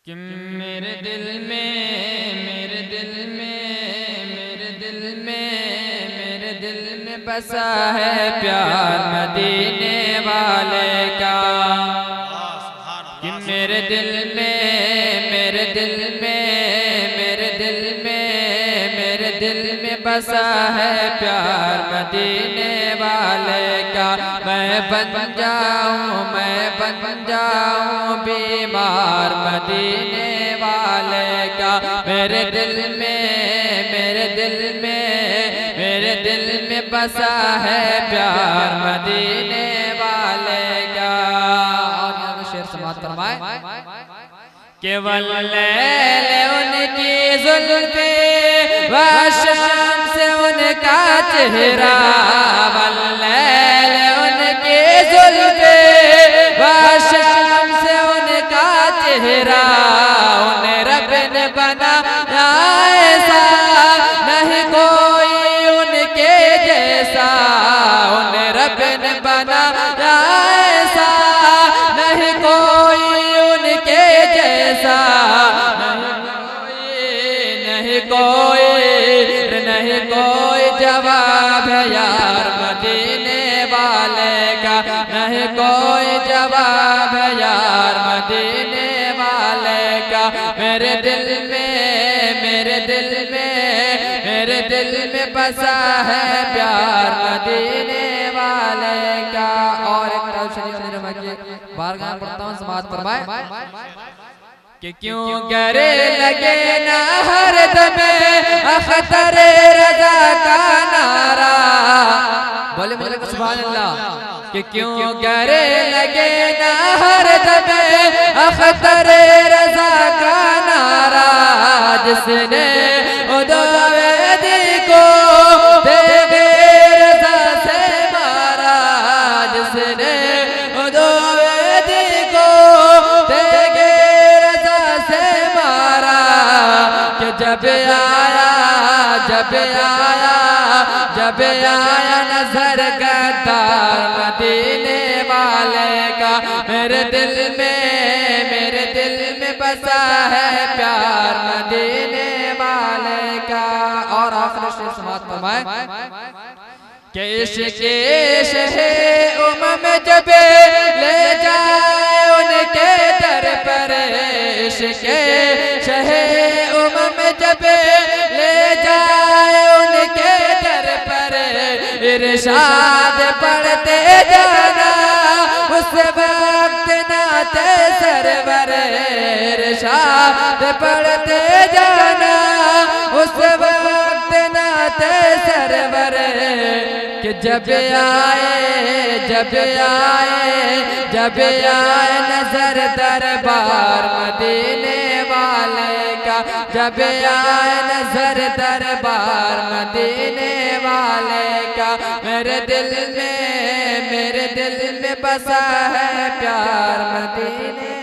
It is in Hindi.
कि मेरे दिल में मेरे दिल में मेरे दिल में मेरे दिल में बसा है प्यार मदीने वाले का। कि मेरे दिल में मेरे दिल में मेरे दिल में मेरे दिल में बसा है प्यार मदीने वाले का। मैं बन जाऊं बीमार मदीने वाले का। मेरे दिल में मेरे दिल में मेरे दिल में बसा है प्यार मदीने वाले का। और यहाँ पे शेर समाप्त फरमाए। केवल लैले उनकी जुल्फे व शाम से उनका चेहरा, लैले उनकी जुल्फे व शाम से उनका चेहरा। उन्हें रब ने बनाया ऐसा, नहीं कोई उनके जैसा। उन्हें रब ने बनाया ऐसा, नहीं कोई उनके जैसा। नहीं कोई जवाब है यार मदीने वाले का। नहीं कोई जवाब है यार मदीने वाले का। मेरे दिल में मेरे दिल में मेरे दिल में बसा है प्यार मदीने वाले का। और एक तरफ शरीफ बारगाह पढ़ता हूँ, समाअत फरमाए। कि क्यों करे लगे ना हर दमे अख्तर रज़ा का नारा। बोले बोले सुभान अल्लाह। कि क्यों करे लगे ना हर दमे अख्तर रज़ा का नारा। जिसने उदवेदी को देवे रज़ा से मारा। जिसने उदवेदी को देवे रज़ा से मारा। कि जब आया जब आया नजर गद्दार मदीने वाले का। मेरे दिल में बसा है प्यार मदीने वाले का। और आखिर से समाअत फरमाए। कि इश्क़े शहे उम्म जब ले जाए उनके दर पर। इश्क़े शहे उम्म जब ले जाए उनके दर पर। इरशाद पढ़ते जाना उस वक्त नाते सरवर। इरशाद पढ़ते जाना उस वक्त नाते सरवर। कि जब आए नजर दरबार मदीने वाले का। जब आए नजर दरबार मदीने वाले का। मेरे दिल में बसा है प्यार मदीने